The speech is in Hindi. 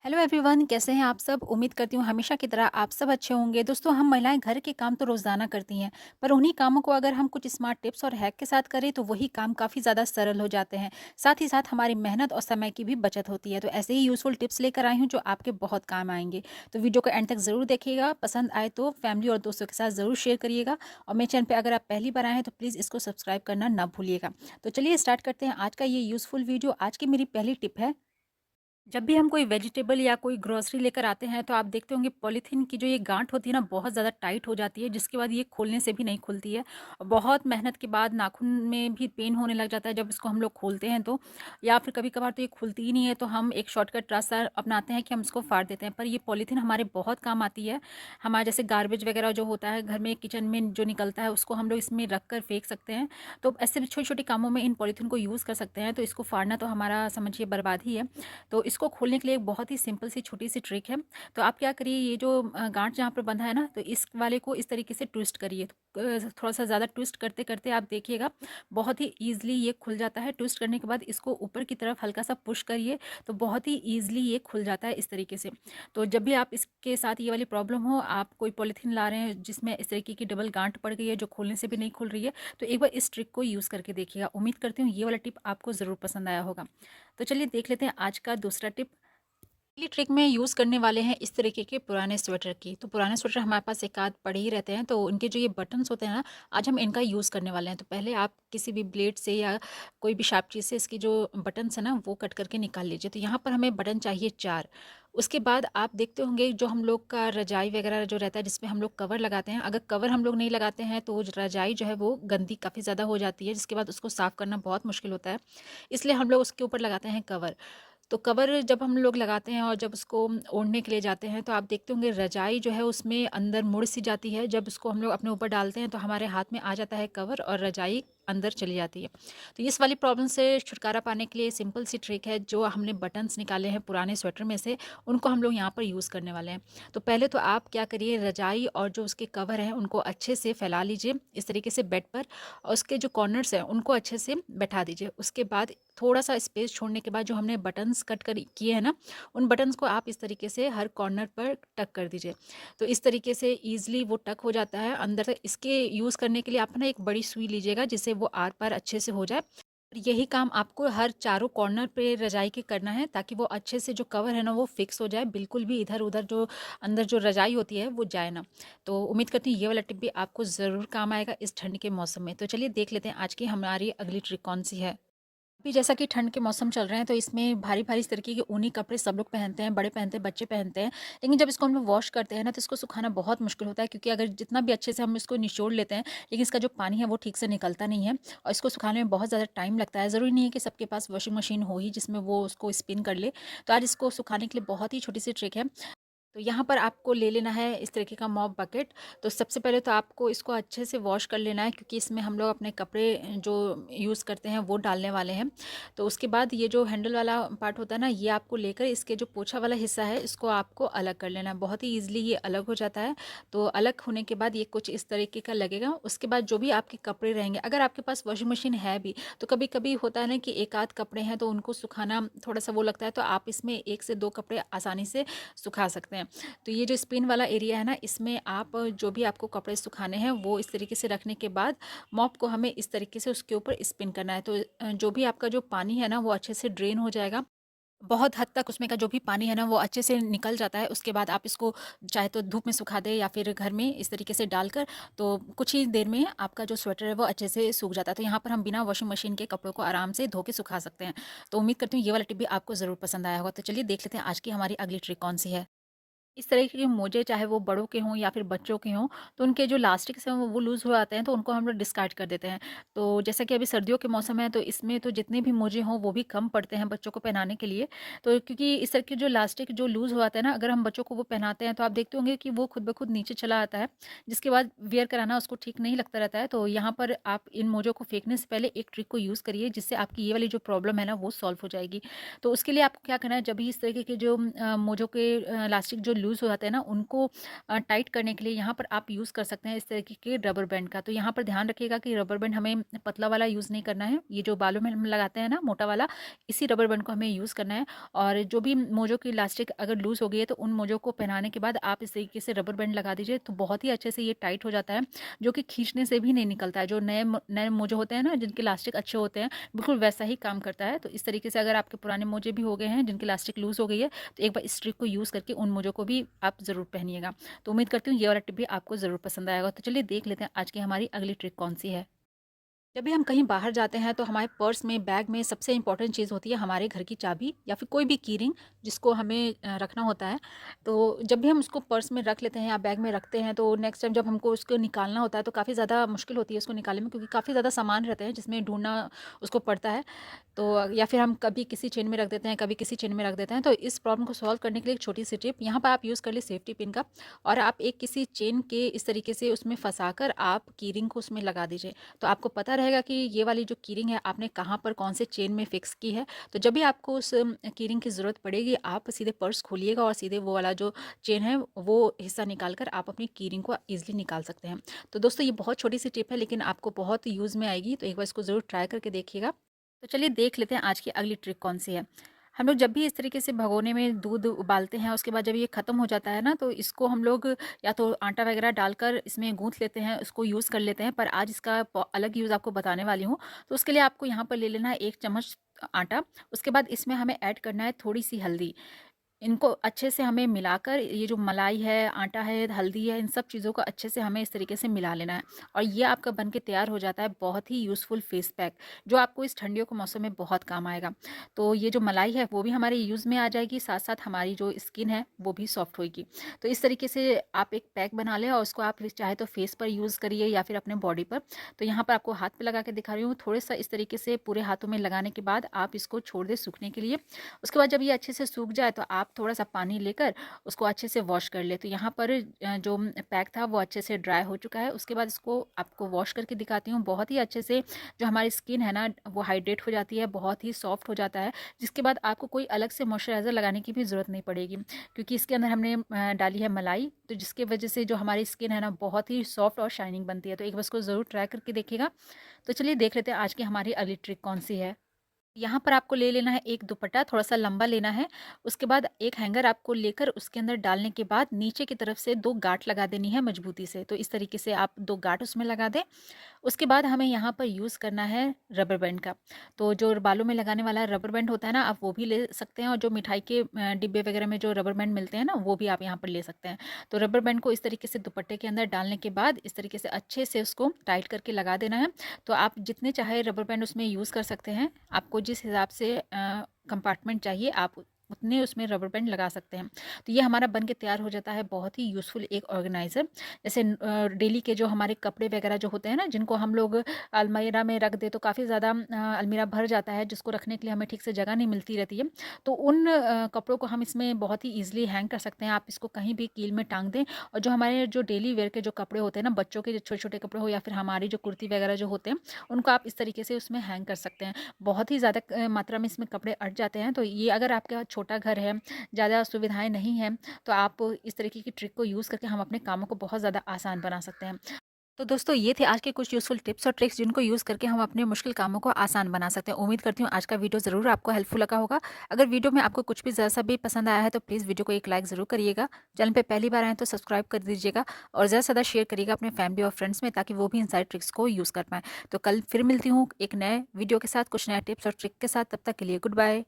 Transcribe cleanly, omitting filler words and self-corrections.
हेलो एवरीवन, कैसे हैं आप सब। उम्मीद करती हूँ हमेशा की तरह आप सब अच्छे होंगे। दोस्तों, हम महिलाएं घर के काम तो रोज़ाना करती हैं, पर उन्हीं कामों को अगर हम कुछ स्मार्ट टिप्स और हैक के साथ करें तो वही काम काफ़ी ज़्यादा सरल हो जाते हैं। साथ ही साथ हमारी मेहनत और समय की भी बचत होती है। तो ऐसे ही यूज़फुल टिप्स लेकर आई हूँ जो आपके बहुत काम आएंगे। तो वीडियो को एंड तक ज़रूर देखिएगा। पसंद आए तो फैमिली और दोस्तों के साथ ज़रूर शेयर करिएगा। और मेरे चैनल पर अगर आप पहली बार आए हैं तो प्लीज़ इसको सब्सक्राइब करना ना भूलिएगा। तो चलिए स्टार्ट करते हैं आज का ये यूज़फुल वीडियो। आज की मेरी पहली टिप है, जब भी हम कोई वेजिटेबल या कोई ग्रोसरी लेकर आते हैं तो आप देखते होंगे पॉलीथीन की जो ये गांठ होती है ना, बहुत ज़्यादा टाइट हो जाती है, जिसके बाद ये खोलने से भी नहीं खुलती है। और बहुत मेहनत के बाद नाखून में भी पेन होने लग जाता है जब इसको हम लोग खोलते हैं तो। या फिर कभी कभार तो ये खुलती ही नहीं है, तो हम एक शॉर्टकट रास्ता अपनाते हैं कि हम इसको फाड़ देते हैं। पर ये पॉलीथीन हमारे बहुत काम आती है। हमारे जैसे गार्बेज वगैरह जो होता है घर में, किचन में जो निकलता है, उसको हम लोग इसमें रख कर फेंक सकते हैं। तो ऐसे छोटे छोटे कामों में इन पॉलीथीन को यूज़ कर सकते हैं। तो इसको फाड़ना तो हमारा समझिए बर्बाद ही है। तो इसको खोलने के लिए एक बहुत ही सिंपल सी छोटी सी ट्रिक है। तो आप क्या करिए, ये जो गांठ जहाँ पर बंधा है ना, तो इस वाले को इस तरीके से ट्विस्ट करिए। थोड़ा सा ज़्यादा ट्विस्ट करते करते आप देखिएगा बहुत ही ईजिली ये खुल जाता है। ट्विस्ट करने के बाद इसको ऊपर की तरफ हल्का सा पुश करिए, तो बहुत ही ईजिली ये खुल जाता है इस तरीके से। तो जब भी आप इसके साथ ये वाली प्रॉब्लम हो, आप कोई पॉलीथीन ला रहे हैं जिसमें इस तरीके की डबल गांठ पड़ गई है जो खोलने से भी नहीं खुल रही है, तो एक बार इस ट्रिक को यूज़ करके देखिएगा। उम्मीद करती हूँ ये वाला टिप आपको ज़रूर पसंद आया होगा। तो चलिए देख लेते हैं आज का दूसरा टिप। पहली ट्रिक में यूज़ करने वाले हैं इस तरीके के पुराने स्वेटर की। तो पुराने स्वेटर हमारे पास एक आध पड़े ही रहते हैं, तो उनके जो ये बटन्स होते हैं ना, आज हम इनका यूज़ करने वाले हैं। तो पहले आप किसी भी ब्लेड से या कोई भी शार्प चीज़ से इसकी जो बटन्स है ना वो कट करके निकाल लीजिए। तो यहाँ पर हमें बटन चाहिए 4। उसके बाद आप देखते होंगे जो हम लोग का रजाई वगैरह जो रहता है जिसमें हम लोग कवर लगाते हैं, अगर कवर हम लोग नहीं लगाते हैं तो रजाई जो है वो गंदी काफ़ी ज़्यादा हो जाती है, जिसके बाद उसको साफ़ करना बहुत मुश्किल होता है। इसलिए हम लोग उसके ऊपर लगाते हैं कवर। तो कवर जब हम लोग लगाते हैं और जब उसको ओढ़ने के लिए जाते हैं, तो आप देखते होंगे रजाई जो है उसमें अंदर मुड़ सी जाती है। जब उसको हम लोग अपने ऊपर डालते हैं तो हमारे हाथ में आ जाता है कवर और रजाई अंदर चली जाती है। तो इस वाली प्रॉब्लम से छुटकारा पाने के लिए सिंपल सी ट्रिक है। जो हमने बटन्स निकाले हैं पुराने स्वेटर में से, उनको हम लोग यहाँ पर यूज़ करने वाले हैं। तो पहले तो आप क्या करिए, रजाई और जो उसके कवर हैं उनको अच्छे से फैला लीजिए इस तरीके से बेड पर, और उसके जो कॉर्नर्स हैं उनको अच्छे से बैठा दीजिए। उसके बाद थोड़ा सा स्पेस छोड़ने के बाद जो हमने बटन्स कट कर किए हैं ना, उन बटन्स को आप इस तरीके से हर कॉर्नर पर टक कर दीजिए। तो इस तरीके से ईज़िली वो टक हो जाता है अंदर तक। इसके यूज़ करने के लिए आप ना एक बड़ी सुई लीजिएगा जिससे वो आर पार अच्छे से हो जाए। और यही काम आपको हर चारों कॉर्नर पे रजाई के करना है, ताकि वो अच्छे से जो कवर है ना वो फिक्स हो जाए, बिल्कुल भी इधर उधर जो अंदर जो रजाई होती है वो जाए ना। तो उम्मीद करती हूँ ये वाला टिप भी आपको ज़रूर काम आएगा इस ठंड के मौसम में। तो चलिए देख लेते हैं आज की हमारी अगली ट्रिक कौन सी है। अभी जैसा कि ठंड के मौसम चल रहे हैं तो इसमें भारी-भारी इस तरीके के ऊनी कपड़े सब लोग पहनते हैं, बड़े पहनते हैं, बच्चे पहनते हैं। लेकिन जब इसको हम लोग वॉश करते हैं ना, तो इसको सुखाना बहुत मुश्किल होता है, क्योंकि अगर जितना भी अच्छे से हम इसको निचोड़ लेते हैं, लेकिन इसका जो पानी है वो ठीक से निकलता नहीं है और इसको सुखाने में बहुत ज़्यादा टाइम लगता है। ज़रूरी नहीं है कि सबके पास वॉशिंग मशीन हो ही जिसमें वो उसको स्पिन कर ले। तो आज इसको सुखाने के लिए बहुत ही छोटी-सी ट्रिक है। तो यहाँ पर आपको ले लेना है इस तरीके का मॉप बकेट। तो सबसे पहले तो आपको इसको अच्छे से वॉश कर लेना है, क्योंकि इसमें हम लोग अपने कपड़े जो यूज़ करते हैं वो डालने वाले हैं। तो उसके बाद ये जो हैंडल वाला पार्ट होता है ना, ये आपको लेकर इसके जो पोछा वाला हिस्सा है इसको आपको अलग कर लेना है। बहुत ही ईजिली ये अलग हो जाता है। तो अलग होने के बाद ये कुछ इस तरीके का लगेगा। उसके बाद जो भी आपके कपड़े रहेंगे, अगर आपके पास वॉशिंग मशीन है भी, तो कभी कभी होता है ना कि एक आध कपड़े हैं तो उनको सुखाना थोड़ा सा वो लगता है, तो आप इसमें 1 से 2 कपड़े आसानी से सुखा सकते हैं। तो ये जो स्पिन वाला एरिया है ना, इसमें आप जो भी आपको कपड़े सुखाने हैं वो इस तरीके से रखने के बाद मॉप को हमें इस तरीके से उसके ऊपर स्पिन करना है। तो जो भी आपका जो पानी है ना वो अच्छे से ड्रेन हो जाएगा। बहुत हद तक उसमें का जो भी पानी है ना वो अच्छे से निकल जाता है। उसके बाद आप इसको चाहे तो धूप में सुखा दें या फिर घर में इस तरीके से डालकर, तो कुछ ही देर में आपका जो स्वेटर है वो अच्छे से सूख जाता है। तो यहाँ पर हम बिना वॉशिंग मशीन के कपड़ों को आराम से धो के सुखा सकते हैं। तो उम्मीद करती हूँ ये वाला टिप भी आपको ज़रूर पसंद आया होगा। तो चलिए देख लेते हैं आज की हमारी अगली ट्रिक कौन सी है। इस तरह के मोजे चाहे वो बड़ों के हों या फिर बच्चों के हों, तो उनके जो लास्टिक्स हैं वो लूज़ हो जाते हैं, तो उनको हम लोग डिस्कार्ड कर देते हैं। तो जैसा कि अभी सर्दियों के मौसम है, तो इसमें तो जितने भी मोजे हों वो भी कम पड़ते हैं बच्चों को पहनाने के लिए। तो क्योंकि इस तरह के जो लास्टिक जो लूज़ हो जाता है ना, अगर हम बच्चों को वो पहनाते हैं तो आप देखते होंगे कि वो खुद ब खुद नीचे चला आता है, जिसके बाद वियर कराना उसको ठीक नहीं लगता रहता है। तो यहाँ पर आप इन मोजों को फेंकने से पहले एक ट्रिक को यूज़ करिए, जिससे आपकी ये वाली जो प्रॉब्लम है ना वो सॉल्व हो जाएगी। तो उसके लिए आपको क्या करना है, जब भी इस तरीके के जो मोजों के लास्टिक जो लूज़ हो जाते हैं ना, उनको टाइट करने के लिए यहाँ पर आप यूज़ कर सकते हैं इस तरीके के रबर बैंड का। तो यहाँ पर ध्यान रखिएगा कि रबर बैंड हमें पतला वाला यूज़ नहीं करना है, ये जो बालों में हम लगाते हैं ना मोटा वाला, इसी रबर बैंड को हमें यूज़ करना है। और जो भी मोजों की इलास्टिक अगर लूज़ हो गई है तो उन मोजों को पहनाने के बाद आप इस तरीके से रबर बैंड लगा दीजिए, तो बहुत ही अच्छे से ये टाइट हो जाता है, जो कि खींचने से भी नहीं निकलता है। जो नए मोजे होते हैं ना, जिनके इलास्टिक अच्छे होते हैं, बिल्कुल वैसा ही काम करता है। तो इस तरीके से अगर आपके पुराने मोजे भी हो गए हैं जिनकी इलास्टिक लूज़ हो गई है, तो एक बार इस ट्रिक को यूज़ करके उन मोजों को भी आप ज़रूर पहनिएगा। तो उम्मीद करती हूँ ये वाला टिप भी आपको ज़रूर पसंद आएगा। तो चलिए देख लेते हैं आज की हमारी अगली ट्रिक कौन-सी है। जब भी हम कहीं बाहर जाते हैं तो हमारे पर्स में, बैग में सबसे इम्पोर्टेंट चीज़ होती है हमारे घर की चाबी या फिर कोई भी की रिंग जिसको हमें रखना होता है। तो जब भी हम उसको पर्स में रख लेते हैं या बैग में रखते हैं, तो नेक्स्ट टाइम जब हमको उसको निकालना होता है तो काफ़ी ज़्यादा मुश्किल होती है उसको निकालने में, क्योंकि काफ़ी ज़्यादा सामान रहते हैं जिसमें ढूँढना उसको पड़ता है। तो या फिर हम कभी किसी चेन में रख देते हैं, कभी किसी चेन में रख देते हैं। तो इस प्रॉब्लम को सॉल्व करने के लिए एक छोटी सी टिप यहाँ पर आप यूज़ कर लिए सेफ्टी पिन का, और आप एक किसी चेन के इस तरीके से उसमें फँसाकर आप की रिंग को उसमें लगा दीजिए। तो आपको पता रहेगा कि ये वाली जो की रिंग है आपने कहाँ पर कौन से चेन में फिक्स की है। तो जब भी आपको उस की रिंग की ज़रूरत पड़ेगी, आप सीधे पर्स खोलिएगा और सीधे वो वाला जो चेन है वो हिस्सा निकाल कर आप अपनी की रिंग को ईज़िली निकाल सकते हैं। तो दोस्तों ये बहुत छोटी सी टिप है, लेकिन आपको बहुत यूज़ में आएगी, तो एक बार इसको ज़रूर ट्राई करके देखिएगा। तो चलिए देख लेते हैं आज की अगली ट्रिक कौन सी है। हम लोग जब भी इस तरीके से भगोने में दूध उबालते हैं, उसके बाद जब ये ख़त्म हो जाता है ना, तो इसको हम लोग या तो आटा वगैरह डालकर इसमें गूँथ लेते हैं, उसको यूज़ कर लेते हैं। पर आज इसका अलग यूज़ आपको बताने वाली हूँ। तो उसके लिए आपको यहाँ पर ले लेना है 1 चम्मच आटा। उसके बाद इसमें हमें ऐड करना है थोड़ी सी हल्दी। इनको अच्छे से हमें मिलाकर, ये जो मलाई है, आटा है, हल्दी है, इन सब चीज़ों को अच्छे से हमें इस तरीके से मिला लेना है। और ये आपका बन के तैयार हो जाता है बहुत ही यूज़फुल फेस पैक, जो आपको इस ठंडियों के मौसम में बहुत काम आएगा। तो ये जो मलाई है वो भी हमारे यूज़ में आ जाएगी, साथ-साथ हमारी जो स्किन है वो भी सॉफ्ट होएगी। तो इस तरीके से आप एक पैक बना लें और उसको आप चाहे तो फेस पर यूज़ करिए या फिर अपने बॉडी पर। तो यहाँ पर आपको हाथ पे लगा के दिखा रही हूँ, थोड़ा-सा इस तरीके से पूरे हाथों में लगाने के बाद आप इसको छोड़ दें सूखने के लिए। उसके बाद जब ये अच्छे से सूख जाए तो आप थोड़ा-सा पानी लेकर उसको अच्छे से वॉश कर लें। तो यहाँ पर जो पैक था वो अच्छे से ड्राई हो चुका है। उसके बाद इसको आपको वॉश करके दिखाती हूँ। बहुत ही अच्छे से जो हमारी स्किन है ना वो हाइड्रेट हो जाती है, बहुत ही सॉफ्ट हो जाता है, जिसके बाद आपको कोई अलग से मॉइस्चराइज़र लगाने की भी ज़रूरत नहीं पड़ेगी, क्योंकि इसके अंदर हमने डाली है मलाई, तो जिसकी वजह से जो हमारी स्किन है ना बहुत ही सॉफ्ट और शाइनिंग बनती है। तो एक बार इसको ज़रूर ट्राई करके देखिएगा। तो चलिए देख लेते हैं आज की हमारी अगली ट्रिक कौन-सी है। यहाँ पर आपको ले लेना है एक दुपट्टा, थोड़ा-सा लंबा लेना है। उसके बाद एक हैंगर आपको लेकर उसके अंदर डालने के बाद नीचे की तरफ से 2 गाँठ लगा देनी है मजबूती से। तो इस तरीके से आप 2 गाँठ उसमें लगा दें। उसके बाद हमें यहाँ पर यूज़ करना है रबर बैंड का। तो जो बालों में लगाने वाला रबर बैंड होता है ना, आप वो भी ले सकते हैं, और जो मिठाई के डिब्बे वगैरह में जो रबर बैंड मिलते हैं ना, वो भी आप यहाँ पर ले सकते हैं। तो रबर बैंड को इस तरीके से दुपट्टे के अंदर डालने के बाद इस तरीके से अच्छे से उसको टाइट करके लगा देना है। तो आप जितने चाहे रबर बैंड उसमें यूज़ कर सकते हैं। आपको जिस हिसाब से कंपार्टमेंट चाहिए आप उतने उसमें रबर बैंड लगा सकते हैं। तो ये हमारा बन के तैयार हो जाता है बहुत ही यूज़फुल एक ऑर्गेनाइज़र। जैसे डेली के जो हमारे कपड़े वगैरह जो होते हैं ना, जिनको हम लोग अलमीरा में रख दें तो काफ़ी ज़्यादा अलमीरा भर जाता है, जिसको रखने के लिए हमें ठीक से जगह नहीं मिलती रहती है। तो उन कपड़ों को हम इसमें बहुत ही ईज़िली हैंग कर सकते हैं। आप इसको कहीं भी कील में टाँग दें, और जो हमारे जो डेली वेयर के जो कपड़े होते हैं ना, बच्चों के जो छोटे-छोटे कपड़े हो या फिर हमारी जो कुर्ती वगैरह जो होते हैं, उनको आप इस तरीके से उसमें हैंग कर सकते हैं। बहुत ही ज़्यादा मात्रा में इसमें कपड़े अट जाते हैं। तो ये अगर आपका छोटा घर है, ज़्यादा सुविधाएँ नहीं हैं, तो आप इस तरीके की ट्रिक को यूज़ करके हम अपने कामों को बहुत ज़्यादा आसान बना सकते हैं। तो दोस्तों ये थे आज के कुछ यूज़फुल टिप्स और ट्रिक्स, जिनको यूज़ करके हम अपने मुश्किल कामों को आसान बना सकते हैं। उम्मीद करती हूँ आज का वीडियो ज़रूर आपको हेल्पफुल लगा होगा। अगर वीडियो में आपको कुछ भी ज़रा-सा भी पसंद आया है तो प्लीज़ वीडियो को एक लाइक ज़रूर करिएगा। चैनल पे पहली बार आए हैं तो सब्सक्राइब कर दीजिएगा, और ज़्यादा से ज़्यादा शेयर करिएगा अपने फैमिली और फ्रेंड्स में, ताकि वो भी इन सारी ट्रिक्स को यूज़ कर पाएँ। तो कल फिर मिलती हूँ एक नए वीडियो के साथ, कुछ नए टिप्स और ट्रिक के साथ। तब तक के लिए गुड बाय।